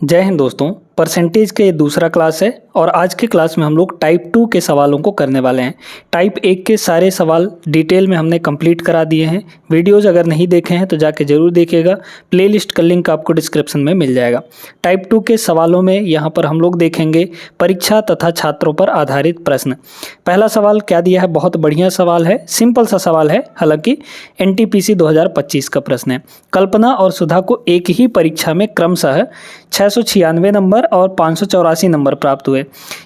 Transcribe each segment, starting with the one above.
जय हिंद दोस्तों। परसेंटेज का ये दूसरा क्लास है और आज के क्लास में हम लोग टाइप 2 के सवालों को करने वाले हैं। टाइप 1 के सारे सवाल डिटेल में हमने कंप्लीट करा दिए हैं। वीडियोस अगर नहीं देखे हैं तो जाके ज़रूर देखिएगा। प्लेलिस्ट का लिंक आपको डिस्क्रिप्शन में मिल जाएगा। टाइप 2 के सवालों में यहाँ पर हम लोग देखेंगे परीक्षा तथा छात्रों पर आधारित प्रश्न। पहला सवाल क्या दिया है, बहुत बढ़िया सवाल है, सिंपल सा सवाल है, हालांकि NTPC 2025 का प्रश्न है। कल्पना और सुधा को एक ही परीक्षा में क्रमशः 696 नंबर और 584 नंबर प्राप्त हुए।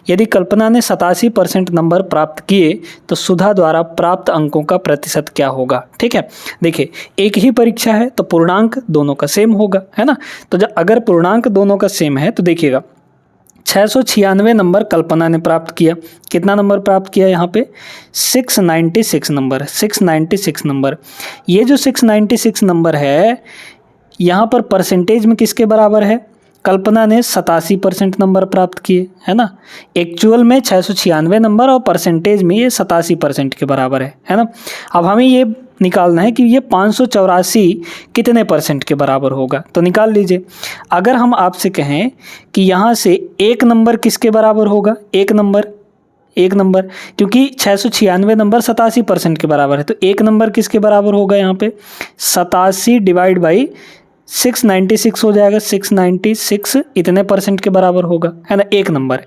यदि कल्पना ने 87% नंबर प्राप्त किए तो सुधा द्वारा प्राप्त अंकों का प्रतिशत क्या होगा। ठीक है, देखिए एक ही परीक्षा है तो पूर्णांक दोनों का सेम होगा, है ना। तो जब अगर पूर्णांक दोनों का सेम है तो देखिएगा 696 नंबर कल्पना ने प्राप्त किया। कितना नंबर प्राप्त किया यहाँ पे 696 नंबर। 696 नंबर, ये जो 696 नंबर है यहाँ पर परसेंटेज में किसके बराबर है, कल्पना ने 87% नंबर प्राप्त किए, है ना। एक्चुअल में 696 नंबर और परसेंटेज में ये 87% के बराबर है ना। अब हमें ये निकालना है कि ये 584 कितने परसेंट के बराबर होगा, तो निकाल लीजिए। अगर हम आपसे कहें कि यहाँ से एक नंबर किसके बराबर होगा, एक नंबर क्योंकि 696 नंबर 87% के बराबर है, तो एक नंबर किसके बराबर होगा यहाँ पे 87 डिवाइड बाई 696 हो जाएगा। 696 इतने परसेंट के बराबर होगा, है ना, एक नंबर।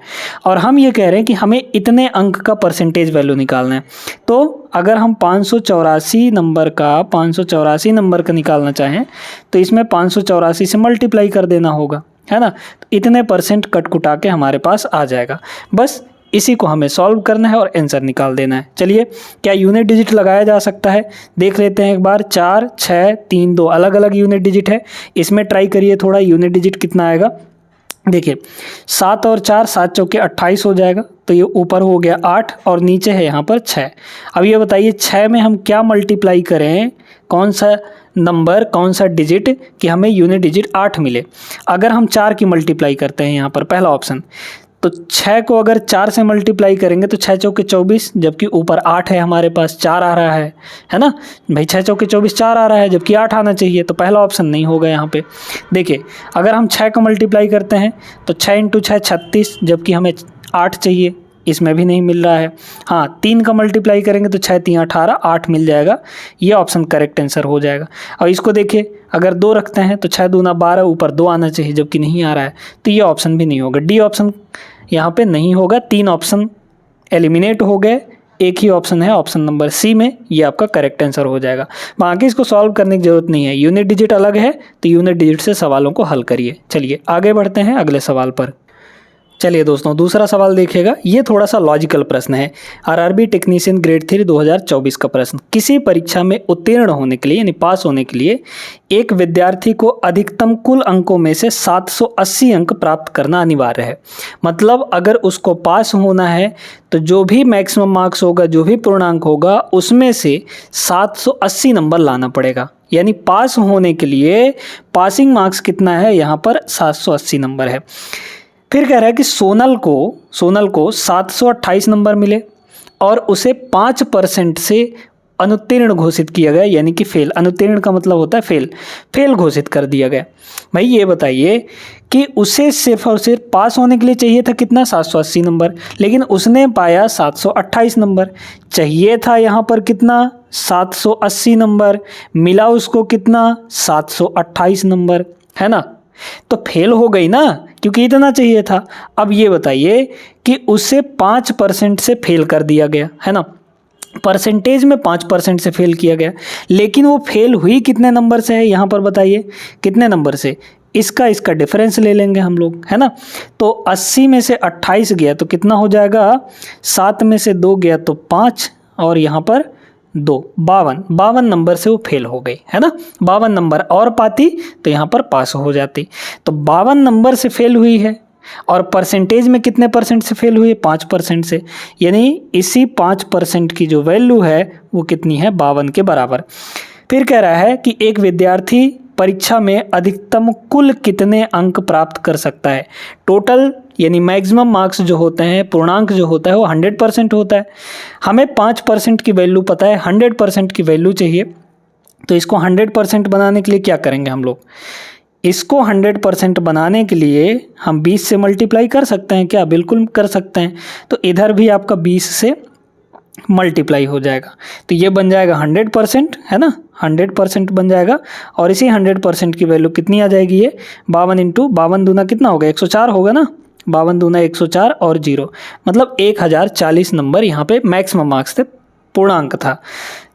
और हम ये कह रहे हैं कि हमें इतने अंक का परसेंटेज वैल्यू निकालना है। तो अगर हम 584 नंबर का निकालना चाहें तो इसमें 584 से मल्टीप्लाई कर देना होगा, है ना। तो इतने परसेंट कटकुटा के हमारे पास आ जाएगा। बस इसी को हमें सॉल्व करना है और आंसर निकाल देना है। चलिए, क्या यूनिट डिजिट लगाया जा सकता है, देख लेते हैं एक बार। 4, 6, 3, 2 अलग अलग यूनिट डिजिट है। इसमें ट्राई करिए थोड़ा, यूनिट डिजिट कितना आएगा। देखिए 7 और 4, 7 चौके 28 हो जाएगा, तो ये ऊपर हो गया 8 और नीचे है यहाँ पर 6। अब ये बताइए 6 में हम क्या मल्टीप्लाई करें, कौन सा नंबर, कौन सा डिजिट कि हमें यूनिट डिजिट 8 मिले। अगर हम 4 की मल्टीप्लाई करते हैं यहाँ पर पहला ऑप्शन, तो 6 को अगर 4 से मल्टीप्लाई करेंगे तो 6 चौके 24, जबकि ऊपर 8 है, हमारे पास 4 आ रहा है ना भाई। 6 चौके 24 4 आ रहा है, जबकि 8 आना चाहिए, तो पहला ऑप्शन नहीं होगा यहाँ पे। देखिए अगर हम 6 को मल्टीप्लाई करते हैं तो 6 × 6 36, जबकि हमें 8 चाहिए, इसमें भी नहीं मिल रहा है। हाँ, 3 का मल्टीप्लाई करेंगे तो 6 × 3 18, 8 मिल जाएगा, ये ऑप्शन करेक्ट आंसर हो जाएगा। और इसको देखिए अगर 2 रखते हैं तो 6 दूना 12, ऊपर 2 आना चाहिए, जबकि नहीं आ रहा है, तो ये ऑप्शन भी नहीं होगा। डी ऑप्शन यहाँ पे नहीं होगा। 3 ऑप्शन एलिमिनेट हो गए, एक ही ऑप्शन है ऑप्शन नंबर सी में, ये आपका करेक्ट आंसर हो जाएगा। बाकी इसको सॉल्व करने की जरूरत नहीं है, यूनिट डिजिट अलग है तो यूनिट डिजिट से सवालों को हल करिए। चलिए आगे बढ़ते हैं अगले सवाल पर। चलिए दोस्तों, दूसरा सवाल देखिएगा, ये थोड़ा सा लॉजिकल प्रश्न है। RRB टेक्नीशियन ग्रेड 3 2024 का प्रश्न। किसी परीक्षा में उत्तीर्ण होने के लिए यानी पास होने के लिए एक विद्यार्थी को अधिकतम कुल अंकों में से 780 अंक प्राप्त करना अनिवार्य है। मतलब अगर उसको पास होना है तो जो भी मैक्सिमम मार्क्स होगा, जो भी पूर्णांक होगा, उसमें से 780 नंबर लाना पड़ेगा। यानी पास होने के लिए पासिंग मार्क्स कितना है, यहाँ पर 780 नंबर है। फिर कह रहा है कि सोनल को 728 नंबर मिले और उसे 5% से अनुत्तीर्ण घोषित किया गया, यानी कि फेल। अनुत्तीर्ण का मतलब होता है फेल घोषित कर दिया गया। भाई ये बताइए कि उसे सिर्फ और सिर्फ पास होने के लिए चाहिए था कितना, 780 नंबर, लेकिन उसने पाया 728 नंबर। चाहिए था यहाँ पर कितना, 780 नंबर, मिला उसको कितना, 728 नंबर, है ना। तो फेल हो गई ना, क्योंकि इतना चाहिए था। अब ये बताइए कि उसे 5% से फेल कर दिया गया, है ना। परसेंटेज में 5% से फेल किया गया, लेकिन वो फेल हुई कितने नंबर से है, यहाँ पर बताइए कितने नंबर से। इसका डिफरेंस ले लेंगे हम लोग, है ना। तो 80 में से 28 गया तो कितना हो जाएगा, 7 में से 2 गया तो 5, और यहाँ पर 2, 52 नंबर से वो फेल हो गई, है ना। 52 नंबर और पाती तो यहाँ पर पास हो जाती। तो 52 नंबर से फेल हुई है, और परसेंटेज में कितने परसेंट से फेल हुई है, 5% से। यानी इसी 5% की जो वैल्यू है वो कितनी है, 52 के बराबर। फिर कह रहा है कि एक विद्यार्थी परीक्षा में अधिकतम कुल कितने अंक प्राप्त कर सकता है। टोटल यानी मैक्सिमम मार्क्स जो होते हैं, पूर्णांक जो होता है वो 100% होता है। हमें 5% की वैल्यू पता है, 100% की वैल्यू चाहिए। तो इसको 100% बनाने के लिए क्या करेंगे हम लोग, इसको 100% बनाने के लिए हम 20 से मल्टीप्लाई कर सकते हैं क्या? बिल्कुल कर सकते हैं। तो इधर भी आपका 20 से मल्टीप्लाई हो जाएगा, तो ये बन जाएगा 100%, है ना, 100% बन जाएगा। और इसी 100% की वैल्यू कितनी आ जाएगी? ये 52 इंटू 52 दूना कितना होगा? 104 होगा ना, 52 दूना 104 और 0 मतलब 1040 नंबर यहाँ पे मैक्सिमम मार्क्स थे, पूर्णांक था।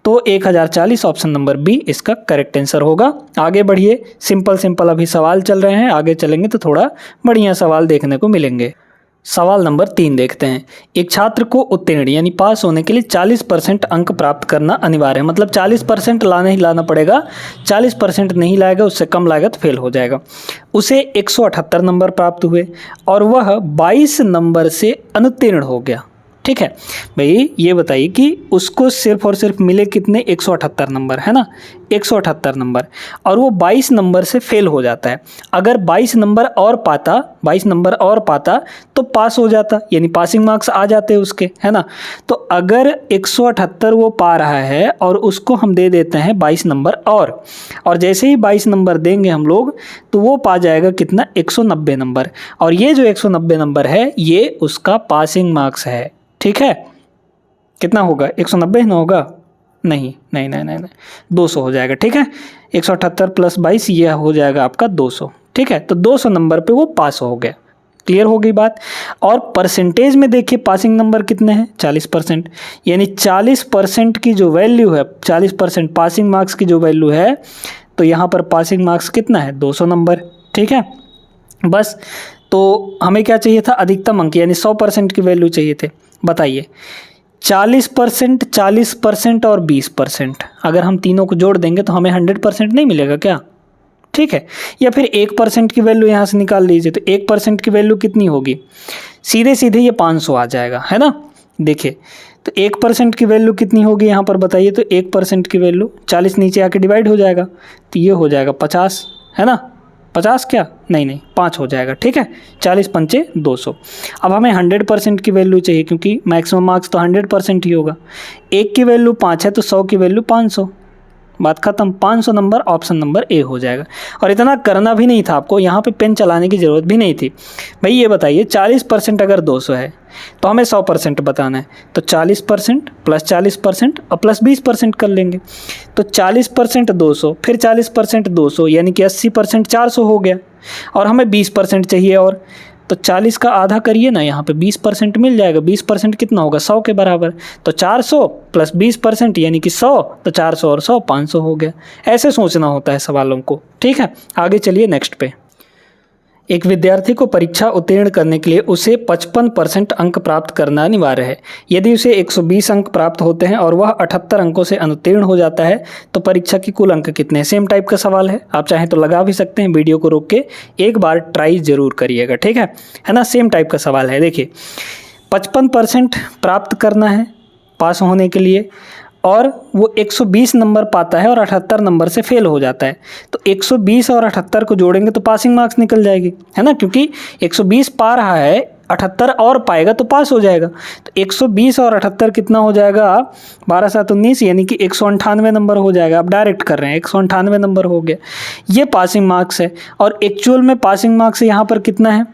तो 1040 ऑप्शन नंबर बी इसका करेक्ट आंसर होगा। आगे बढ़िए, सिंपल अभी सवाल चल रहे हैं, आगे चलेंगे तो थोड़ा बढ़िया सवाल देखने को मिलेंगे। सवाल नंबर 3 देखते हैं। एक छात्र को उत्तीर्ण यानी पास होने के लिए 40% अंक प्राप्त करना अनिवार्य है, मतलब 40% लाना ही लाना पड़ेगा, 40% नहीं लाएगा, उससे कम लाएगा तो फेल हो जाएगा। उसे 178 नंबर प्राप्त हुए और वह 22 नंबर से अनुत्तीर्ण हो गया। ठीक है भाई, ये बताइए कि उसको सिर्फ और सिर्फ मिले कितने? 178 नंबर, है ना, 178 नंबर, और वो 22 नंबर से फेल हो जाता है। अगर 22 नंबर और पाता तो पास हो जाता, यानी पासिंग मार्क्स आ जाते उसके, है ना। तो अगर 178 वो पा रहा है और उसको हम दे देते हैं 22 नंबर और जैसे ही 22 नंबर देंगे हम लोग तो वो पा जाएगा कितना? 190 नंबर। और ये जो 190 नंबर है ये उसका पासिंग मार्क्स है। ठीक है, कितना होगा? 190 ना होगा? नहीं, 200 हो जाएगा। ठीक है, 178 प्लस 22 ये हो जाएगा आपका 200। ठीक है, तो 200 नंबर पे वो पास हो गया। क्लियर हो गई बात। और परसेंटेज में देखिए पासिंग नंबर कितने हैं? 40%, यानी 40% की जो वैल्यू है, 40% पासिंग मार्क्स की जो वैल्यू है, तो यहाँ पर पासिंग मार्क्स कितना है? 200 नंबर। ठीक है, बस। तो हमें क्या चाहिए था? अधिकतम अंक, यानी 100% की वैल्यू चाहिए थे। बताइए, 40%, 40% और 20%, अगर हम तीनों को जोड़ देंगे तो हमें 100% नहीं मिलेगा क्या? ठीक है, या फिर 1% की वैल्यू यहाँ से निकाल लीजिए, तो 1% की वैल्यू कितनी होगी? सीधे सीधे ये 500 आ जाएगा, है ना। देखिए, तो 1% की वैल्यू कितनी होगी यहाँ पर बताइए? तो 1% की वैल्यू 40 नीचे आके डिवाइड हो जाएगा, तो ये हो जाएगा 50, है ना। 50 क्या? नहीं 5 हो जाएगा। ठीक है, 40 पंचे 200। अब हमें 100% की वैल्यू चाहिए, क्योंकि मैक्सिमम मार्क्स तो 100% ही होगा। 1 की वैल्यू 5 है तो 100 की वैल्यू 500, बात खत्म। 500 नंबर ऑप्शन नंबर ए हो जाएगा। और इतना करना भी नहीं था आपको, यहाँ पे पेन चलाने की ज़रूरत भी नहीं थी। भाई ये बताइए, 40% अगर 200 है तो हमें 100% बताना है, तो 40% प्लस 40% और प्लस 20% कर लेंगे। तो 40% 200, फिर 40% 200, यानी कि 80% 400 हो गया। और हमें 20% चाहिए, और तो 40 का आधा करिए ना, यहाँ पे 20% मिल जाएगा। 20% कितना होगा? 100 के बराबर। तो 400 प्लस 20% यानी कि 100, तो 400 और 100 500 हो गया। ऐसे सोचना होता है सवालों को। ठीक है, आगे चलिए नेक्स्ट पे। एक विद्यार्थी को परीक्षा उत्तीर्ण करने के लिए उसे 55% अंक प्राप्त करना अनिवार्य है। यदि उसे 120 अंक प्राप्त होते हैं और वह 78 अंकों से अनुत्तीर्ण हो जाता है तो परीक्षा की कुल अंक कितने हैं? सेम टाइप का सवाल है, आप चाहें तो लगा भी सकते हैं, वीडियो को रोक के एक बार ट्राई जरूर करिएगा। ठीक है ना, सेम टाइप का सवाल है। देखिए, 55% प्राप्त करना है पास होने के लिए, और वो 120 नंबर पाता है और 78 नंबर से फेल हो जाता है। तो 120 और 78 को जोड़ेंगे तो पासिंग मार्क्स निकल जाएगी, है ना, क्योंकि 120 पा रहा है, 78 और पाएगा तो पास हो जाएगा। तो 120 और 78 कितना हो जाएगा? 12 7 19, यानी कि 198 नंबर हो जाएगा। आप डायरेक्ट कर रहे हैं, 198 नंबर हो गया। ये पासिंग मार्क्स है। और एक्चुअल में पासिंग मार्क्स यहाँ पर कितना है?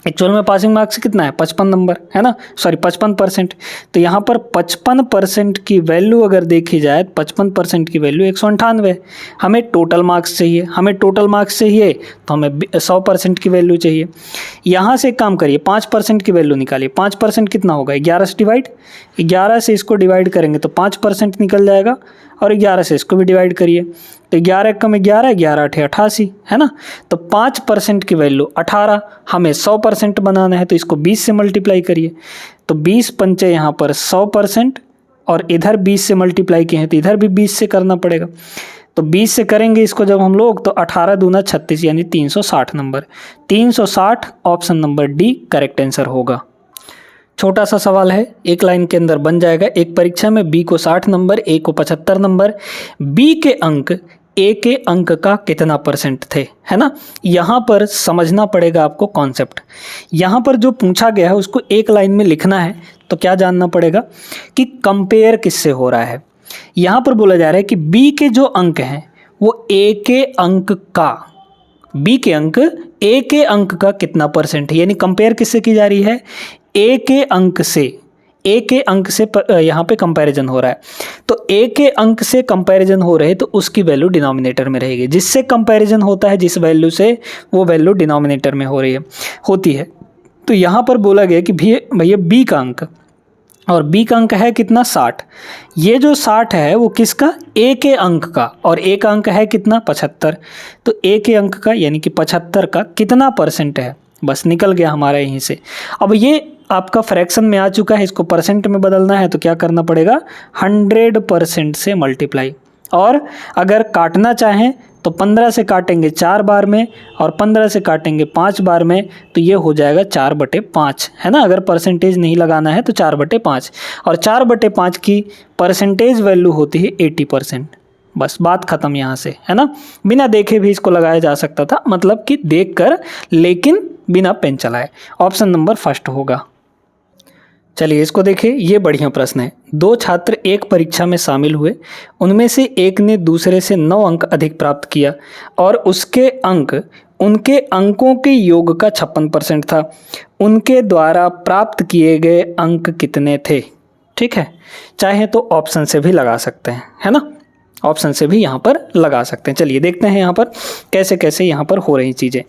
एक्चुअल में पासिंग मार्क्स कितना है? 55 नंबर, है ना, सॉरी 55%। तो यहाँ पर 55% की वैल्यू अगर देखी जाए, 55% की वैल्यू 198। हमें टोटल मार्क्स चाहिए, तो हमें 100% की वैल्यू चाहिए। यहाँ से काम करिए, 5% की वैल्यू निकालिए। 5% कितना होगा? 11 से डिवाइड, 11 से इसको डिवाइड करेंगे तो 5% निकल जाएगा, और 11 से इसको भी डिवाइड करिए तो 11 कम 11, 11 8 88, है ना। तो 5% की वैल्यू 18, हमें 100% बनाना है तो इसको 20 से मल्टीप्लाई करिए। तो 20 पंचे यहाँ पर 100%, और इधर 20 से मल्टीप्लाई किए हैं तो इधर भी 20 से करना पड़ेगा। तो 20 से करेंगे इसको जब हम लोग, तो 18 दूना 36, यानी 360 number. 360 option number D correct answer होगा। छोटा सा सवाल है, एक लाइन के अंदर बन जाएगा। एक परीक्षा में बी को 60 नंबर, ए को 75 नंबर, बी के अंक ए के अंक का कितना परसेंट थे, है ना। यहाँ पर समझना पड़ेगा आपको कॉन्सेप्ट। यहाँ पर जो पूछा गया है उसको एक लाइन में लिखना है, तो क्या जानना पड़ेगा कि कंपेयर किससे हो रहा है। यहाँ पर बोला जा रहा है कि बी के जो अंक हैं वो ए के अंक का बी के अंक ए के अंक का कितना परसेंट है, यानी कंपेयर किससे की जा रही है, ए के अंक से, ए के अंक से यहाँ पे कंपैरिजन हो रहा है। तो ए के अंक से कंपैरिजन हो रहे तो उसकी वैल्यू डिनोमिनेटर में रहेगी, जिससे कंपैरिजन होता है जिस वैल्यू से वो वैल्यू डिनोमिनेटर में हो रही है होती है। तो यहाँ पर बोला गया कि भैया बी का अंक, और बी का अंक है कितना 60, ये जो 60 है वो किसका, ए के अंक का, और ए का अंक है कितना 75। तो ए के अंक का यानी कि 75 का कितना परसेंट है, बस निकल गया हमारा यहीं से। अब ये आपका फ्रैक्शन में आ चुका है, इसको परसेंट में बदलना है तो क्या करना पड़ेगा, 100% से मल्टीप्लाई, और अगर काटना चाहें तो 15 से काटेंगे 4 बार में और 15 से काटेंगे 5 बार में, तो ये हो जाएगा 4/5, है ना। अगर परसेंटेज नहीं लगाना है तो 4/5, और 4/5 की परसेंटेज वैल्यू होती है 80%। बस बात ख़त्म यहाँ से, है ना। बिना देखे भी इसको लगाया जा सकता था, मतलब कि देख कर लेकिन बिना पेन चलाए। ऑप्शन नंबर फर्स्ट होगा। चलिए इसको देखिए, ये बढ़िया प्रश्न है। 2 छात्र एक परीक्षा में शामिल हुए, उनमें से एक ने दूसरे से 9 अंक अधिक प्राप्त किया और उसके अंक उनके अंकों के योग का 56% था। उनके द्वारा प्राप्त किए गए अंक कितने थे। ठीक है, चाहे तो ऑप्शन से भी लगा सकते हैं, है ना, ऑप्शन से भी यहाँ पर लगा सकते हैं। चलिए देखते हैं यहाँ पर कैसे कैसे यहाँ पर हो रही चीज़ें।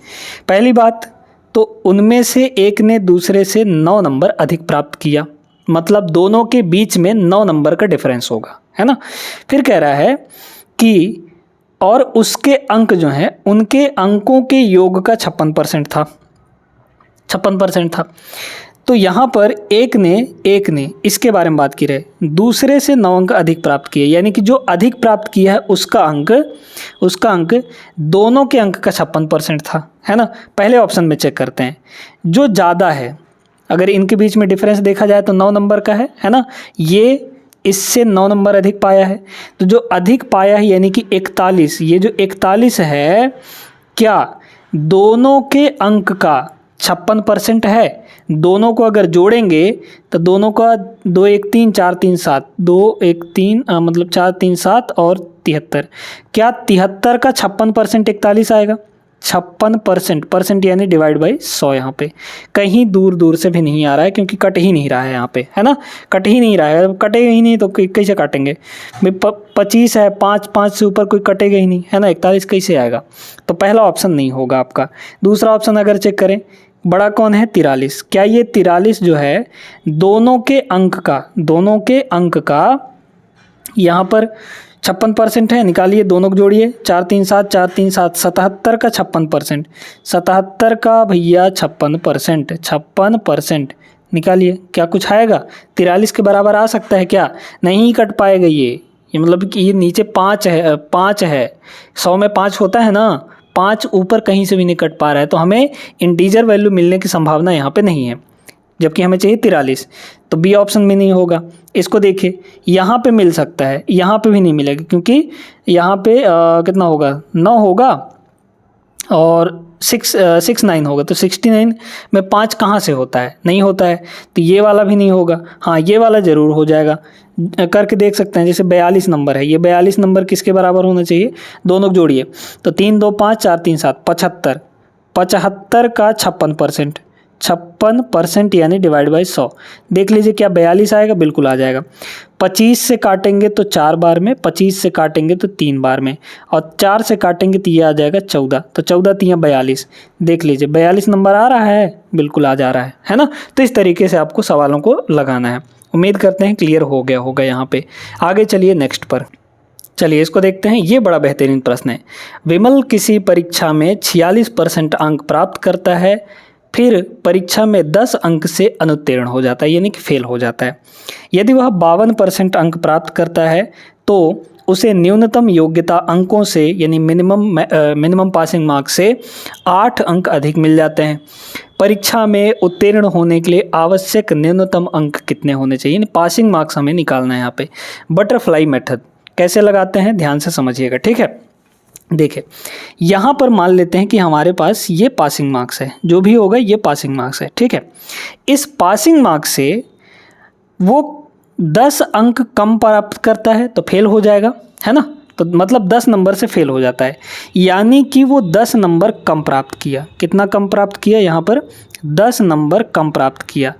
पहली बात तो उनमें से एक ने दूसरे से 9 नंबर अधिक प्राप्त किया, मतलब दोनों के बीच में 9 नंबर का डिफरेंस होगा, है ना। फिर कह रहा है कि और उसके अंक जो हैं उनके अंकों के योग का 56% था, 56% था। तो यहाँ पर एक ने इसके बारे में बात की रहे, दूसरे से 9 अंक अधिक प्राप्त किए, यानी कि जो अधिक प्राप्त किया है उसका अंक दोनों के अंक का 56% था, है ना। पहले ऑप्शन में चेक करते हैं, जो ज़्यादा है, अगर इनके बीच में डिफरेंस देखा जाए तो 9 नंबर का है ना, ये इससे 9 नंबर अधिक पाया है। तो जो अधिक पाया है यानी कि 41, ये जो 41 है, क्या दोनों के अंक का 56% है। दोनों को अगर जोड़ेंगे तो दोनों का 2 1 3 4 3 7, 2 1 3 मतलब 4 3 7 और 73, क्या 73 का 56% 41 आएगा। 56% यानी डिवाइड बाई 100, यहाँ पे कहीं दूर दूर से भी नहीं आ रहा है क्योंकि कट ही नहीं रहा है यहाँ पे, है ना, कट ही नहीं रहा है। कटेगा ही नहीं तो कैसे काटेंगे, 25 है, 5 से ऊपर कोई कटेगा ही नहीं, है ना, 41 कैसे आएगा। तो पहला ऑप्शन नहीं होगा आपका। दूसरा ऑप्शन अगर चेक करें, बड़ा कौन है 43, क्या ये 43 जो है दोनों के अंक का यहाँ पर 56% है, निकालिए, दोनों को जोड़िए, 4 3 7 4 3 7, 77 का 56%, 77 का भैया 56% निकालिए, क्या कुछ आएगा, 43 के बराबर आ सकता है क्या, नहीं कट पाएगा ये मतलब कि ये नीचे 5 है, 100 में 5 होता है ना, 5 ऊपर कहीं से भी नहीं कट पा रहा है, तो हमें इंटीजर वैल्यू मिलने की संभावना यहाँ पे नहीं है, जबकि हमें चाहिए 43, तो बी ऑप्शन में नहीं होगा। इसको देखिए, यहाँ पे मिल सकता है, यहाँ पे भी नहीं मिलेगा क्योंकि यहाँ पे कितना होगा, 9 होगा और 69 होगा, तो 69 में 5 कहाँ से होता है, नहीं होता है, तो ये वाला भी नहीं होगा। हाँ, ये वाला ज़रूर हो जाएगा, करके देख सकते हैं। जैसे 42 नंबर है, ये 42 नंबर किसके बराबर होना चाहिए, दोनों जोड़िए, तो 3 2 5 4 3 7, 75 का 56% यानी डिवाइड बाई 100, देख लीजिए क्या 42 आएगा, बिल्कुल आ जाएगा। 25 से काटेंगे तो 4 बार में, 25 से काटेंगे तो 3 बार में, और 4 से काटेंगे तो ये आ जाएगा 14, तो 14 3 42, देख लीजिए 42 नंबर आ रहा है, बिल्कुल आ जा रहा है ना। तो इस तरीके से आपको सवालों को लगाना है। उम्मीद करते हैं क्लियर हो गया होगा यहाँ पे। आगे चलिए नेक्स्ट पर, चलिए इसको देखते हैं। ये बड़ा बेहतरीन प्रश्न है। विमल किसी परीक्षा में 46% अंक प्राप्त करता है, फिर परीक्षा में 10 अंक से अनुत्तीर्ण हो जाता है, यानी कि फेल हो जाता है। यदि वह 52% अंक प्राप्त करता है तो उसे न्यूनतम योग्यता अंकों से यानी मिनिमम पासिंग मार्क्स से 8 अंक अधिक मिल जाते हैं। परीक्षा में उत्तीर्ण होने के लिए आवश्यक न्यूनतम अंक कितने होने चाहिए, पासिंग मार्क्स हमें निकालना है यहाँ पे। बटरफ्लाई मेथड कैसे लगाते हैं, ध्यान से समझिएगा, ठीक है। देखिए, यहाँ पर मान लेते हैं कि हमारे पास ये पासिंग मार्क्स है, जो भी होगा ये पासिंग मार्क्स है, ठीक है। इस पासिंग मार्क्स से वो 10 अंक कम प्राप्त करता है तो फेल हो जाएगा, है ना। तो मतलब 10 नंबर से फेल हो जाता है, यानी कि वो 10 नंबर कम प्राप्त किया। कितना कम प्राप्त किया? यहाँ पर 10 नंबर कम प्राप्त किया।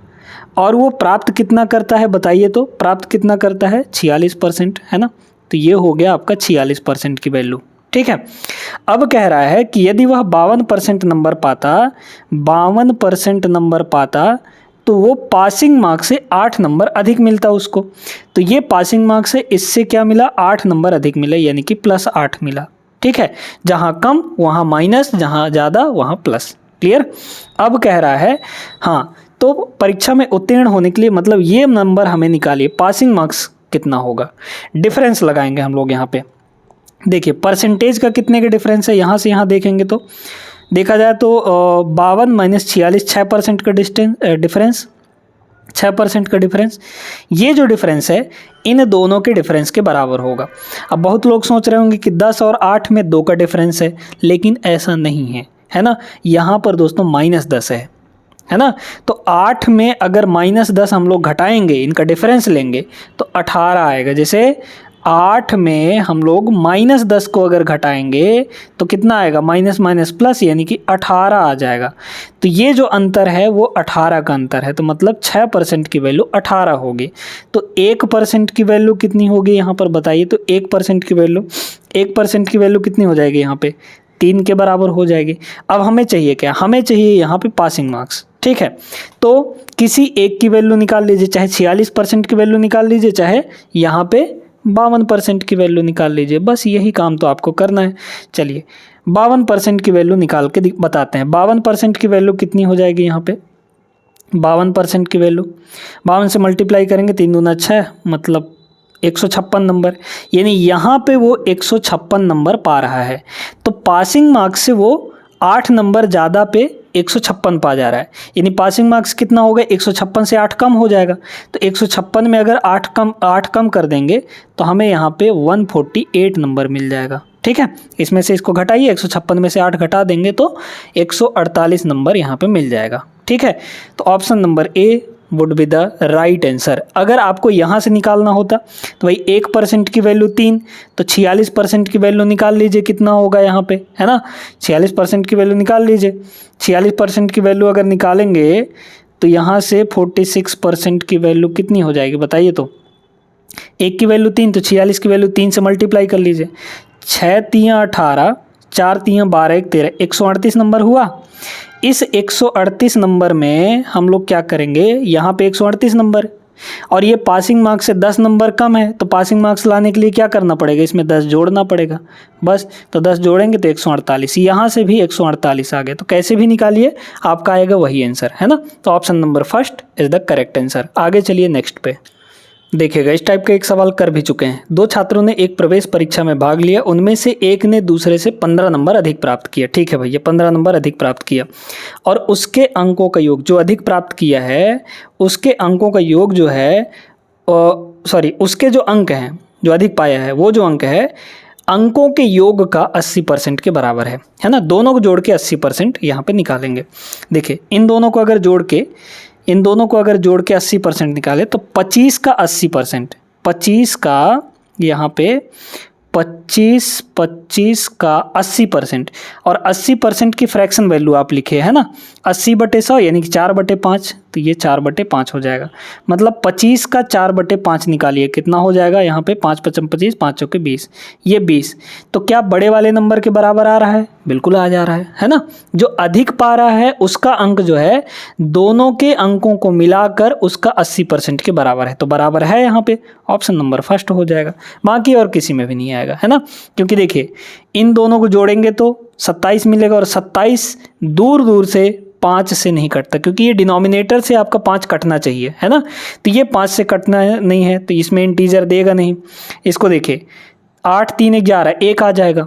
और वो प्राप्त कितना करता है बताइए तो? प्राप्त कितना करता है? 46%, है ना। तो ये हो गया आपका 46% की वैल्यू, ठीक है। अब कह रहा है कि यदि वह 52% नंबर पाता, 52% नंबर पाता, तो वो पासिंग मार्क्स से 8 नंबर अधिक मिलता उसको। तो ये पासिंग मार्क्स से इससे क्या मिला? 8 नंबर अधिक मिला, यानी कि +8 मिला, ठीक है। जहाँ कम वहाँ माइनस, जहाँ ज़्यादा वहाँ प्लस। क्लियर? अब कह रहा है हाँ, तो परीक्षा में उत्तीर्ण होने के लिए मतलब ये नंबर हमें निकालिए, पासिंग मार्क्स कितना होगा। डिफरेंस लगाएंगे हम लोग यहाँ पे। देखिए परसेंटेज का कितने का डिफरेंस है, यहाँ से यहाँ देखेंगे तो देखा जाए तो 52 - 46, 6% का डिफरेंस, 6% का डिफरेंस। ये जो डिफरेंस है इन दोनों के डिफरेंस के बराबर होगा। अब बहुत लोग सोच रहे होंगे कि 10 और 8 में 2 का डिफरेंस है, लेकिन ऐसा नहीं है, है ना। यहाँ पर दोस्तों -10 है ना। तो 8 में अगर -10 हम लोग घटाएंगे, इनका डिफरेंस लेंगे तो 18 आएगा। जैसे 8 में हम लोग -10 को अगर घटाएंगे तो कितना आएगा? माइनस माइनस प्लस, यानी कि 18 आ जाएगा। तो ये जो अंतर है वो 18 का अंतर है, तो मतलब 6% की वैल्यू 18 होगी। तो 1% की वैल्यू कितनी होगी यहाँ पर बताइए तो? 1% की वैल्यू, 1% की वैल्यू कितनी हो जाएगी यहाँ पे? 3 के बराबर हो जाएगी। अब हमें चाहिए क्या? हमें चाहिए यहाँ पे पासिंग मार्क्स, ठीक है। तो किसी एक की वैल्यू निकाल लीजिए, चाहे 46% की वैल्यू निकाल लीजिए, चाहे यहाँ पे 52% की वैल्यू निकाल लीजिए। बस यही काम तो आपको करना है। चलिए 52% की वैल्यू निकाल के बताते हैं। 52% की वैल्यू कितनी हो जाएगी यहाँ पे? 52% की वैल्यू 52 से मल्टीप्लाई करेंगे, 3 दूना 6, मतलब 156 नंबर, यानी यहाँ पे वो 156 नंबर पा रहा है। तो पासिंग मार्क्स से वो 8 नंबर ज़्यादा पे 156 पा जा रहा है, यानी पासिंग मार्क्स कितना हो गया? 156 से 8 कम हो जाएगा। तो 156 में अगर 8 कम कर देंगे तो हमें यहाँ पे 148 नंबर मिल जाएगा, ठीक है। इसमें से इसको घटाइए, 156 में से 8 घटा देंगे तो 148 नंबर यहाँ पे मिल जाएगा, ठीक है। तो option number A would be the right answer. अगर आपको यहाँ से निकालना होता तो भाई 1% की वैल्यू 3, तो 46% की वैल्यू निकाल लीजिए, कितना होगा यहाँ पे, है ना। 46% की वैल्यू निकाल लीजिए। 46% की वैल्यू अगर निकालेंगे तो यहाँ से 46% की वैल्यू कितनी हो जाएगी बताइए तो? 1 की वैल्यू 3, तो 46 की वैल्यू 3 से मल्टीप्लाई कर लीजिए। 6 तियाँ 18, 4 तियाँ 12, 1 13, 138 नंबर हुआ। इस 138 नंबर में हम लोग क्या करेंगे? यहाँ पे 138 नंबर और ये पासिंग मार्क्स से 10 नंबर कम है, तो पासिंग मार्क्स लाने के लिए क्या करना पड़ेगा? इसमें 10 जोड़ना पड़ेगा, बस। तो 10 जोड़ेंगे तो 148, यहाँ से भी 148 आ गया। तो कैसे भी निकालिए आपका आएगा वही आंसर, है ना। तो option number first is the correct answer. आगे चलिए नेक्स्ट पे देखिएगा। इस टाइप का एक सवाल कर भी चुके हैं। 2 छात्रों ने एक प्रवेश परीक्षा में भाग लिया, उनमें से एक ने दूसरे से 15 नंबर अधिक प्राप्त किया, ठीक है भैया, 15 नंबर अधिक प्राप्त किया, और उसके अंकों का योग, जो अधिक प्राप्त किया है उसके अंकों का योग जो है, सॉरी उसके जो अंक हैं, जो अधिक पाया है वो जो अंक है, अंकों के योग का 80% के बराबर है ना। दोनों को जोड़ के 80% यहाँ पे निकालेंगे। देखिए इन दोनों को अगर जोड़ के 80% निकाले तो 25 का 80%, 25 का यहाँ पे 25 का 80%, और 80% की फ्रैक्शन वैल्यू आप लिखे है ना, 80/100 यानी कि 4/5, तो ये 4/5 हो जाएगा। मतलब 25 का 4/5 निकालिए, कितना हो जाएगा यहाँ पे? 5 × 5 = 25, 5 × 4 = 20, ये 20। तो क्या बड़े वाले नंबर के बराबर आ रहा है? बिल्कुल आ जा रहा है ना। जो अधिक पा रहा है उसका अंक जो है दोनों के अंकों को मिलाकर उसका 80% के बराबर है, तो बराबर है यहाँ पे। ऑप्शन नंबर फर्स्ट हो जाएगा, बाकी और किसी में भी नहीं आएगा, है ना। क्योंकि देखिए इन दोनों को जोड़ेंगे तो 27 मिलेगा, और 27 दूर दूर से 5 से नहीं कटता, क्योंकि ये डिनोमिनेटर से आपका 5 कटना चाहिए, है ना। तो ये 5 से कटना नहीं है, तो इसमें इंटीजर देगा नहीं। इसको देखिए 8 3 11, 1 आ जाएगा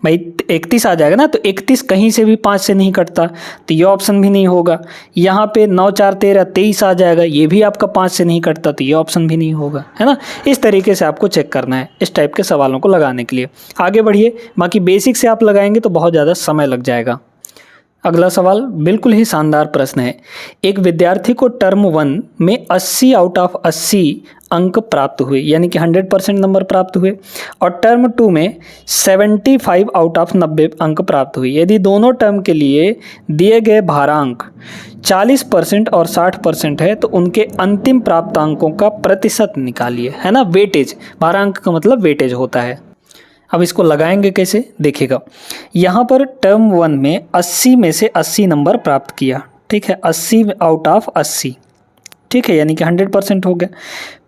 भाई, 31 आ जाएगा ना। तो 31 कहीं से भी 5 से नहीं कटता, तो ये ऑप्शन भी नहीं होगा। यहाँ पे 9 4 13, 23 आ जाएगा, ये भी आपका 5 से नहीं कटता, तो ये ऑप्शन भी नहीं होगा, है ना। इस तरीके से आपको चेक करना है इस टाइप के सवालों को लगाने के लिए। आगे बढ़िए, बाकी बेसिक से आप लगाएंगे तो बहुत ज़्यादा समय लग जाएगा। अगला सवाल बिल्कुल ही शानदार प्रश्न है। एक विद्यार्थी को टर्म 1 में 80 आउट ऑफ 80 अंक प्राप्त हुए, यानी कि 100% नंबर प्राप्त हुए। और टर्म 2 में 75 आउट ऑफ 90 अंक प्राप्त हुए। यदि दोनों टर्म के लिए दिए गए भारांक 40% और 60% है तो उनके अंतिम प्राप्तांकों का प्रतिशत निकालिए, है ना। वेटेज, भारांक का मतलब वेटेज होता है। अब इसको लगाएंगे कैसे, देखिएगा। यहाँ पर टर्म 1 में 80 में से 80 नंबर प्राप्त किया, ठीक है, 80 आउट ऑफ 80, ठीक है, यानी कि 100% हो गया।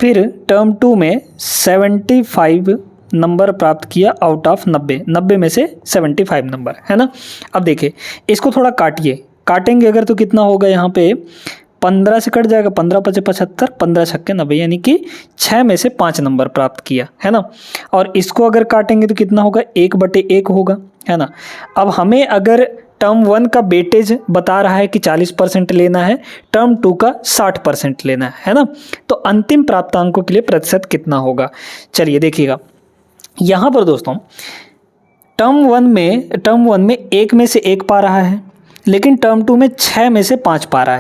फिर टर्म 2 में 75 नंबर प्राप्त किया आउट ऑफ 90, 90 में से 75 नंबर, है ना। अब देखिए इसको थोड़ा काटिए, काटेंगे अगर तो कितना होगा, यहाँ पे 15 से कट जाएगा, 15 पचे 75, 15 छक्के 90, यानी कि 6 में से 5 नंबर प्राप्त किया, है ना। और इसको अगर काटेंगे तो कितना होगा, 1/1 होगा, है ना। अब हमें अगर टर्म 1 का वेटेज बता रहा है कि 40% लेना है, टर्म 2 का 60% लेना है ना। तो अंतिम प्राप्तांकों के लिए प्रतिशत कितना होगा, चलिए देखिएगा। यहाँ पर दोस्तों टर्म 1 में 1 में से 1 पा रहा है, लेकिन टर्म 2 में 6 में से 5 पा रहा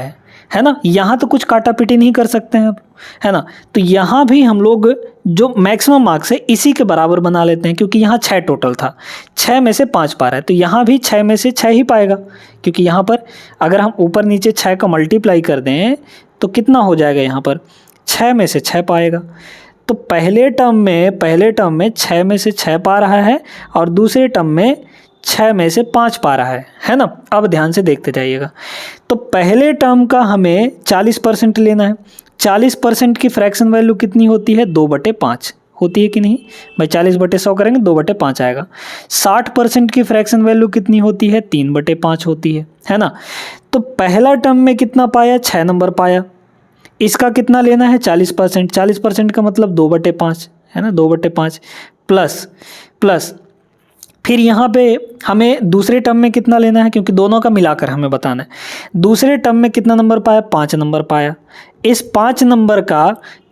है ना। यहाँ तो कुछ काटा पीटी नहीं कर सकते हैं अब, है ना। तो यहाँ भी हम लोग जो मैक्सिमम मार्क्स है इसी के बराबर बना लेते हैं, क्योंकि यहाँ 6 टोटल था, 6 में से 5 पा रहा है, तो यहाँ भी 6 में से 6 ही पाएगा, क्योंकि यहाँ पर अगर हम ऊपर नीचे 6 का मल्टीप्लाई कर दें तो कितना हो जाएगा, यहाँ पर 6 में से 6 पाएगा। तो पहले टर्म में 6 में से 6 पा रहा है और दूसरे टर्म में 6 में से 5 पा रहा है ना। अब ध्यान से देखते जाइएगा। तो पहले टर्म का हमें 40% लेना है। 40% की फ्रैक्शन वैल्यू कितनी होती है, 2/5 होती है कि नहीं भाई, 40/100 करेंगे 2/5 आएगा। 60% की फ्रैक्शन वैल्यू कितनी होती है, 3/5 होती है ना। तो पहला टर्म में कितना पाया, 6 नंबर पाया। इसका कितना लेना है, 40%, 40% का मतलब 2/5, है ना, 2/5 प्लस फिर यहाँ पे हमें दूसरे टर्म में कितना लेना है, क्योंकि दोनों का मिलाकर हमें बताना है। दूसरे टर्म में कितना नंबर पाया, 5 नंबर पाया। इस 5 नंबर का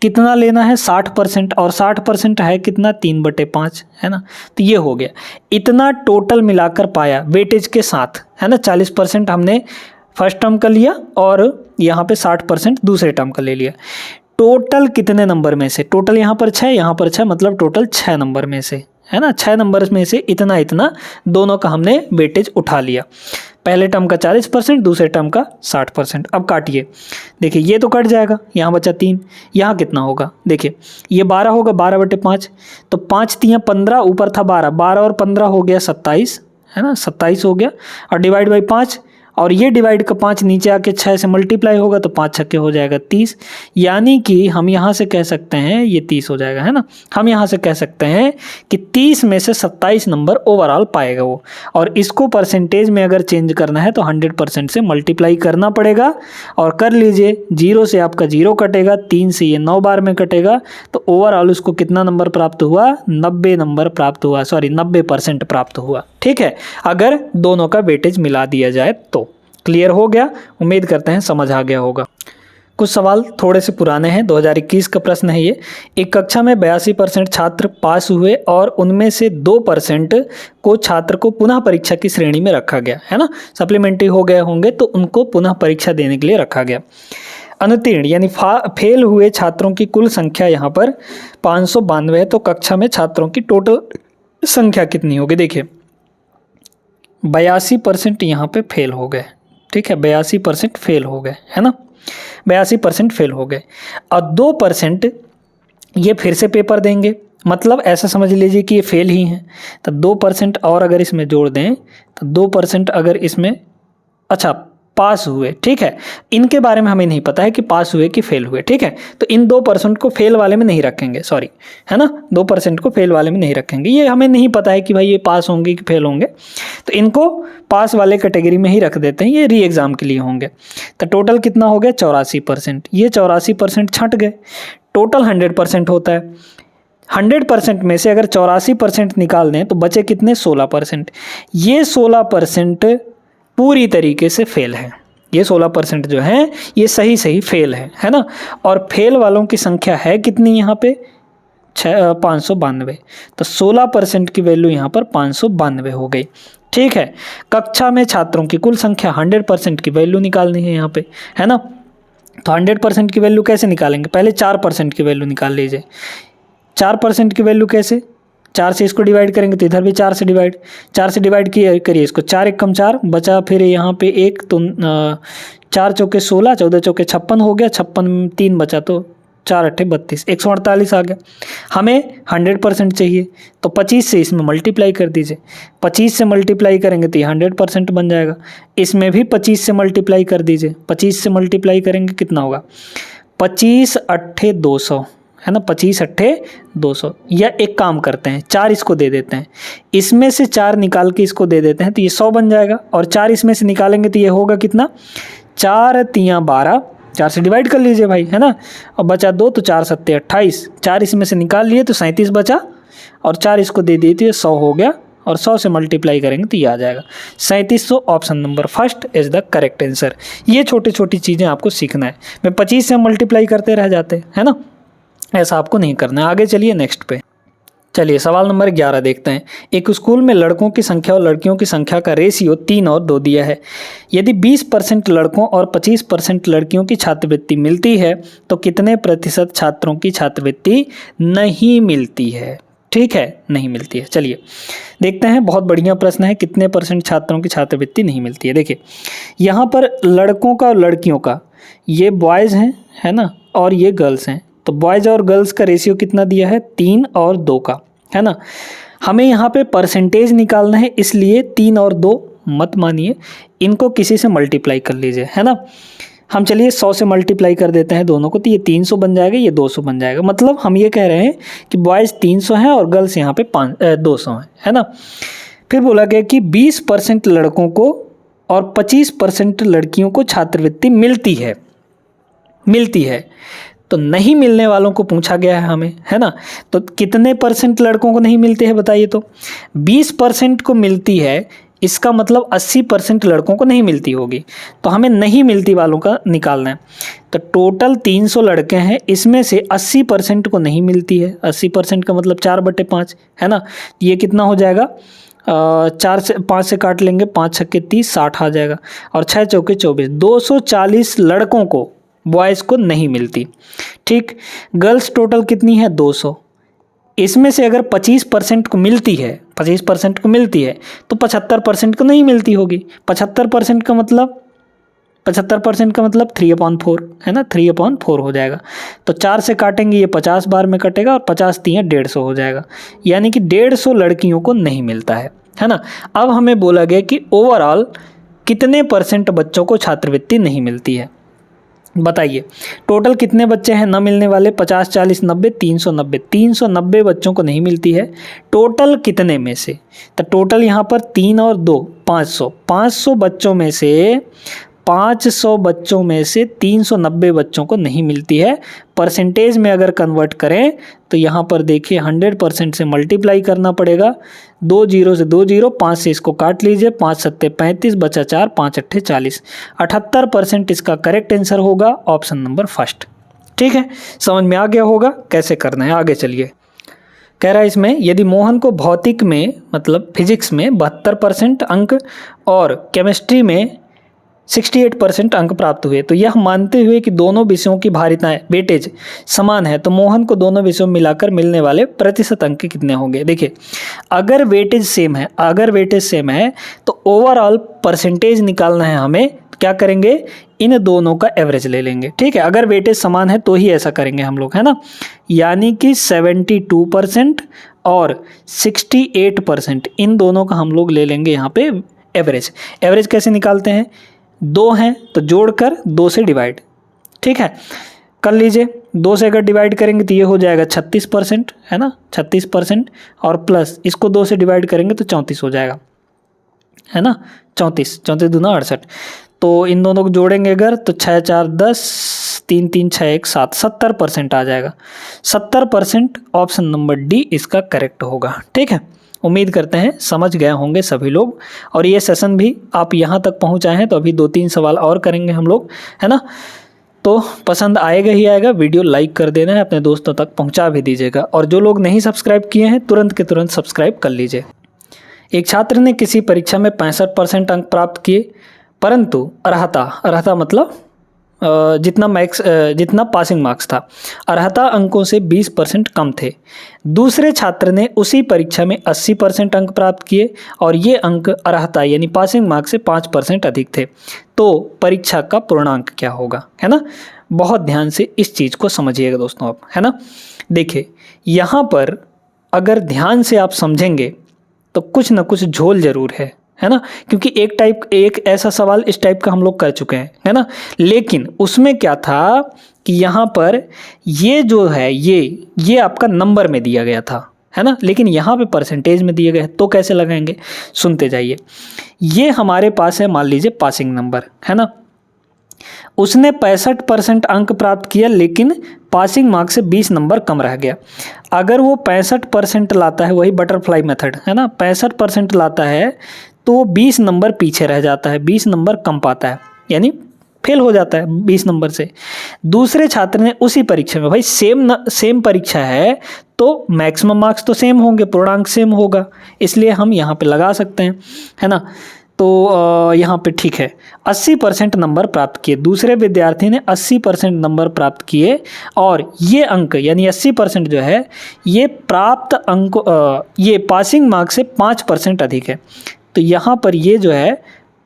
कितना लेना है, 60%, और 60% है कितना, 3/5, है ना। तो ये हो गया, इतना टोटल मिलाकर पाया वेटेज के साथ, है ना। 40% हमने फर्स्ट टर्म का लिया और यहाँ पे 60% दूसरे टर्म का ले लिया। टोटल कितने नंबर में से, टोटल यहाँ पर 6, यहाँ पर 6, मतलब टोटल 6 नंबर में से, है ना। 6 नंबर में से इतना दोनों का हमने वेटेज उठा लिया। पहले टर्म का 40%, दूसरे टर्म का 60%। अब काटिए, देखिए ये तो कट जाएगा, यहाँ बचा 3, यहाँ कितना होगा, देखिए ये 12 होगा, 12/5, तो 5 3 15, ऊपर था 12, 12 और 15 हो गया 27, है ना, 27 हो गया। और डिवाइड बाई 5, और ये डिवाइड का 5 नीचे आके 6 से मल्टीप्लाई होगा तो 5 छक्के हो जाएगा 30, यानी कि हम यहाँ से कह सकते हैं ये 30 हो जाएगा, है ना। हम यहाँ से कह सकते हैं कि 30 में से 27 नंबर ओवरऑल पाएगा वो। और इसको परसेंटेज में अगर चेंज करना है तो 100% से मल्टीप्लाई करना पड़ेगा, और कर लीजिए, 0 से आपका 0 कटेगा, 3 से ये 9 बार में कटेगा, तो ओवरऑल उसको कितना नंबर प्राप्त हुआ, 90 नंबर प्राप्त हुआ, 90% प्राप्त हुआ, ठीक है, अगर दोनों का वेटेज मिला दिया जाए तो। क्लियर हो गया, उम्मीद करते हैं समझ आ गया होगा। कुछ सवाल थोड़े से पुराने हैं, 2021 का प्रश्न है ये। एक कक्षा में 82% छात्र पास हुए और उनमें से 2% को छात्र को पुनः परीक्षा की श्रेणी में रखा गया, है ना। सप्लीमेंट्री हो गए होंगे तो उनको पुनः परीक्षा देने के लिए रखा गया। अनुत्तीर्ण यानी फेल हुए छात्रों की कुल संख्या यहाँ पर 592 है, तो कक्षा में छात्रों की टोटल संख्या कितनी होगी, देखिए 82% यहाँ पे फेल हो गए, ठीक है, 82% फेल हो गए, है ना, 82% फेल हो गए। और 2% ये फिर से पेपर देंगे, मतलब ऐसा समझ लीजिए कि ये फेल ही हैं, तो 2% और अगर इसमें जोड़ दें तो 2% अगर इसमें, अच्छा पास हुए, ठीक है, इनके बारे में हमें नहीं पता है कि पास हुए कि फेल हुए, ठीक है। तो इन 2% को फेल वाले में नहीं रखेंगे, सॉरी, है ना, 2% को फेल वाले में नहीं रखेंगे, ये हमें नहीं पता है कि भाई ये पास होंगे कि फेल होंगे, तो इनको पास वाले कैटेगरी में ही रख देते हैं, ये री एग्ज़ाम के लिए होंगे। तो टोटल कितना हो गया, 84%, ये 84% छंट गए। टोटल 100% होता है, 100% में से अगर 84% निकाल दें तो बचे कितने, 16%। ये 16% पूरी तरीके से फेल है, ये 16% जो है ये सही फेल है ना। और फेल वालों की संख्या है कितनी यहाँ पे, 592, तो 16% की वैल्यू यहाँ पर 592 हो गई, ठीक है। कक्षा में छात्रों की कुल संख्या 100% की वैल्यू निकालनी है यहाँ पे, है ना। तो 100% की वैल्यू कैसे निकालेंगे, पहले 4% की वैल्यू निकाल लीजिए। 4% की वैल्यू कैसे, 4 से इसको डिवाइड करेंगे तो इधर भी 4 से डिवाइड करिए इसको, 4 एक कम 4 बचा, फिर यहाँ पे 1 तो 4 चौके 16, 14 चौके 56 हो गया, 56 3 बचा तो 4 अट्ठे 32, 148 आ गया। हमें 100% चाहिए तो 25 से इसमें मल्टीप्लाई कर दीजिए, 25 से मल्टीप्लाई करेंगे तो ये 100% बन जाएगा। इसमें भी 25 से मल्टीप्लाई कर दीजिए, 25 से मल्टीप्लाई करेंगे कितना होगा, 25 अट्ठे 200 है ना, 25 अट्ठे 200। या एक काम करते हैं, 4 इसको दे देते हैं, इसमें से 4 निकाल के इसको दे देते हैं तो ये 100 बन जाएगा। और 4 इसमें से निकालेंगे तो ये होगा कितना, 4 तियाँ 12, 4 से डिवाइड कर लीजिए भाई, है ना, और बचा 2 तो 4 सत्ते 28, 4 इसमें से निकाल लिए तो 37 बचा, और 4 इसको दे दिए तो ये 100 हो गया, और 100 से मल्टीप्लाई करेंगे तो ये आ जाएगा 3700। Option number first is the correct answer. ये छोटी छोटी चीज़ें आपको सीखना है, मैं 25 से मल्टीप्लाई करते रह जाते है ना, ऐसा आपको नहीं करना है। आगे चलिए नेक्स्ट पे, चलिए सवाल नंबर 11 देखते हैं। एक स्कूल में लड़कों की संख्या और लड़कियों की संख्या का रेशियो 3 और 2 दिया है। यदि 20% लड़कों और 25% लड़कियों की छात्रवृत्ति मिलती है तो कितने प्रतिशत छात्रों की छात्रवृत्ति नहीं मिलती है। ठीक है, नहीं मिलती है। चलिए देखते हैं, बहुत बढ़िया प्रश्न है, कितने परसेंट छात्रों की छात्रवृत्ति नहीं मिलती है। देखिए यहाँ पर लड़कों का और लड़कियों का, ये बॉयज़ हैं है ना, और ये गर्ल्स हैं, तो बॉयज़ और गर्ल्स का रेशियो कितना दिया है, 3 और 2 का, है ना। हमें यहाँ पे परसेंटेज निकालना है, इसलिए 3 और 2 मत मानिए, इनको किसी से मल्टीप्लाई कर लीजिए, है ना। हम चलिए 100 से मल्टीप्लाई कर देते हैं दोनों को, तो ये 300 बन जाएगा, ये 200 बन जाएगा। मतलब हम ये कह रहे हैं कि बॉयज़ 300 हैं और गर्ल्स यहाँ पे 200 हैं, है ना। फिर बोला गया कि 20% लड़कों को और 25% लड़कियों को छात्रवृत्ति मिलती है, तो नहीं मिलने वालों को पूछा गया है हमें, है ना। तो कितने परसेंट लड़कों को नहीं मिलते हैं बताइए, तो 20% को मिलती है, इसका मतलब 80% लड़कों को नहीं मिलती होगी, तो हमें नहीं मिलती वालों का निकालना है। तो टोटल 300 लड़के हैं, इसमें से 80% को नहीं मिलती है, 80% का मतलब 4/5, है ना। ये कितना हो जाएगा, 5 से काट लेंगे, 5 छक्के 30, 60 आ जाएगा, और 6 चौके 24, 240 लड़कों को, बॉयज़ को नहीं मिलती। ठीक, गर्ल्स टोटल कितनी है, 200, इसमें से अगर 25% को मिलती है, 25% को मिलती है तो 75% को नहीं मिलती होगी। 75% का मतलब 3/4 है ना, 3/4 हो जाएगा। तो 4 से काटेंगे, ये 50 बार में कटेगा, और 50 3 150 हो जाएगा, यानी कि 150 लड़कियों को नहीं मिलता है ना। अब हमें बोला गया कि ओवरऑल कितने परसेंट बच्चों को छात्रवृत्ति नहीं मिलती है, बताइए। टोटल कितने बच्चे हैं न मिलने वाले, 50 40 90 390, 390 बच्चों को नहीं मिलती है। टोटल कितने में से, तो टोटल यहाँ पर 3 और 2 500 बच्चों में से 390 बच्चों को नहीं मिलती है। परसेंटेज में अगर कन्वर्ट करें तो यहाँ पर देखिए 100% से मल्टीप्लाई करना पड़ेगा, 2 0 से 2 0, 5 से इसको काट लीजिए, 5 सत्ते 35 बचा 4, 5 अट्ठे 40, 78% इसका करेक्ट आंसर होगा, ऑप्शन नंबर फर्स्ट। ठीक है, समझ में आ गया होगा कैसे करना है। आगे चलिए, कह रहा है इसमें, यदि मोहन को भौतिक में मतलब फिजिक्स में 72% अंक और केमिस्ट्री में 68% अंक प्राप्त हुए, तो यह मानते हुए कि दोनों विषयों की भारिताएं वेटेज समान है, तो मोहन को दोनों विषयों में मिलाकर मिलने वाले प्रतिशत अंक कितने होंगे। देखिए अगर वेटेज सेम है तो ओवरऑल परसेंटेज निकालना है हमें, क्या करेंगे, इन दोनों का एवरेज ले लेंगे। ठीक है, अगर वेटेज समान है तो ही ऐसा करेंगे हम लोग, है ना। यानी कि 72% और 68%, इन दोनों का हम लोग ले लेंगे यहाँ पे एवरेज। एवरेज कैसे निकालते हैं, 2 हैं तो जोड़कर 2 से डिवाइड, ठीक है, कर लीजिए। 2 से अगर डिवाइड करेंगे तो ये हो जाएगा 36%, है ना, 36%, और प्लस इसको 2 से डिवाइड करेंगे तो 34 हो जाएगा, है ना, 34 दूना 68। तो इन दोनों को जोड़ेंगे अगर तो 6 4 10, 3 3 6 1 7, 70% आ जाएगा। 70% ऑप्शन नंबर डी इसका करेक्ट होगा। ठीक है, उम्मीद करते हैं समझ गए होंगे सभी लोग, और ये सेशन भी आप यहाँ तक पहुँच आए हैं तो अभी 2-3 सवाल और करेंगे हम लोग, है ना। तो पसंद आएगा ही आएगा, वीडियो लाइक कर देना है, अपने दोस्तों तक पहुँचा भी दीजिएगा, और जो लोग नहीं सब्सक्राइब किए हैं तुरंत के तुरंत सब्सक्राइब कर लीजिए। एक छात्र ने किसी परीक्षा में 65% अंक प्राप्त किए, परंतु अर्हता मतलब जितना पासिंग मार्क्स था, अर्हता अंकों से 20% कम थे। दूसरे छात्र ने उसी परीक्षा में 80% अंक प्राप्त किए और ये अंक अर्हता यानी पासिंग मार्क्स से 5% अधिक थे। तो परीक्षा का पूर्णांक क्या होगा, है ना। बहुत ध्यान से इस चीज़ को समझिएगा दोस्तों आप, है ना। देखिए यहाँ पर अगर ध्यान से आप समझेंगे तो कुछ ना कुछ झोल जरूर है ना, क्योंकि एक ऐसा सवाल इस टाइप का हम लोग कर चुके हैं, है ना। लेकिन उसमें क्या था कि यहाँ पर ये जो है ये आपका नंबर में दिया गया था, है ना, लेकिन यहाँ पे परसेंटेज में दिए गए। तो कैसे लगाएंगे, सुनते जाइए। ये हमारे पास है, मान लीजिए पासिंग नंबर, है ना। उसने 65% अंक प्राप्त किया लेकिन पासिंग मार्क्स से 20 नंबर कम रह गया। अगर वो 65% लाता है, वही बटरफ्लाई मेथड, है ना, 65% लाता है तो 20 नंबर पीछे रह जाता है, 20 नंबर कम पाता है, यानी फेल हो जाता है 20 नंबर से। दूसरे छात्र ने उसी परीक्षा में, भाई सेम परीक्षा है तो मैक्सिमम मार्क्स तो सेम होंगे, पूर्णांक सेम होगा, इसलिए हम यहाँ पे लगा सकते हैं, है ना। तो यहाँ पे ठीक है, 80% नंबर प्राप्त किए। दूसरे विद्यार्थी ने 80% नंबर प्राप्त किए और ये अंक यानी 80% जो है ये प्राप्त अंक ये पासिंग मार्क्स से 5% अधिक है। तो यहाँ पर ये जो है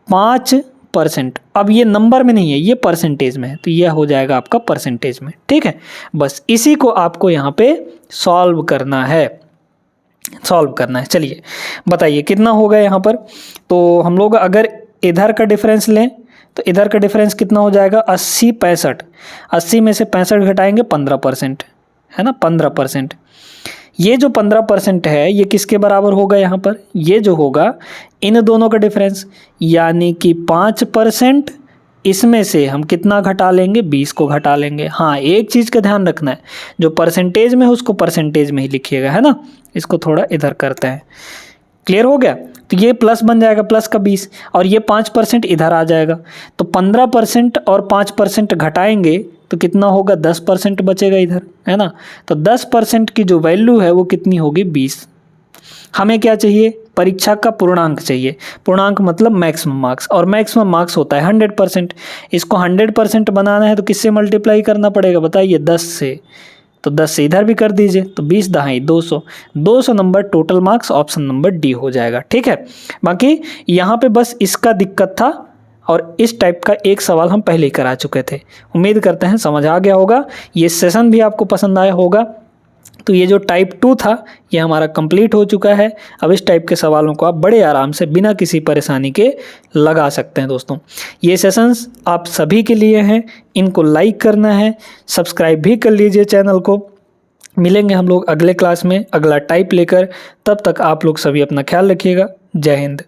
5%, अब ये नंबर में नहीं है, ये परसेंटेज में है, तो यह हो जाएगा आपका परसेंटेज में, ठीक है। बस इसी को आपको यहाँ पे सॉल्व करना है। चलिए बताइए कितना होगा यहाँ पर। तो हम लोग अगर इधर का डिफरेंस लें तो इधर का डिफरेंस कितना हो जाएगा, 80 में से 65 घटाएंगे 15%, है ना, 15%। ये जो 15% है ये किसके बराबर होगा, यहाँ पर ये जो होगा इन दोनों का डिफरेंस, यानी कि 5%। इसमें से हम कितना घटा लेंगे, 20 को घटा लेंगे। हाँ, एक चीज़ का ध्यान रखना है, जो परसेंटेज में है उसको परसेंटेज में ही लिखिएगा, है ना। इसको थोड़ा इधर करते हैं, क्लियर हो गया। तो ये प्लस बन जाएगा, प्लस का 20, और ये 5% इधर आ जाएगा। तो 15% और 5% घटाएंगे तो कितना होगा, 10% बचेगा इधर, है ना। तो 10% की जो वैल्यू है वो कितनी होगी, 20। हमें क्या चाहिए, परीक्षा का पूर्णांक चाहिए। पूर्णांक मतलब मैक्सिमम मार्क्स, और मैक्सिमम मार्क्स होता है 100%। इसको 100% बनाना है तो किससे मल्टीप्लाई करना पड़ेगा, बताइए, 10 से। तो 10 से इधर भी कर दीजिए, तो 20 दहाई 200 number total marks, option number D हो जाएगा, ठीक है। बाकी यहाँ पे बस इसका दिक्कत था, और इस टाइप का एक सवाल हम पहले ही करा चुके थे। उम्मीद करते हैं समझ आ गया होगा, ये सेशन भी आपको पसंद आया होगा। तो ये जो टाइप 2 था ये हमारा कंप्लीट हो चुका है। अब इस टाइप के सवालों को आप बड़े आराम से बिना किसी परेशानी के लगा सकते हैं दोस्तों। ये सेशंस आप सभी के लिए हैं, इनको लाइक करना है, सब्सक्राइब भी कर लीजिए चैनल को। मिलेंगे हम लोग अगले क्लास में अगला टाइप लेकर, तब तक आप लोग सभी अपना ख्याल रखिएगा। जय हिंद।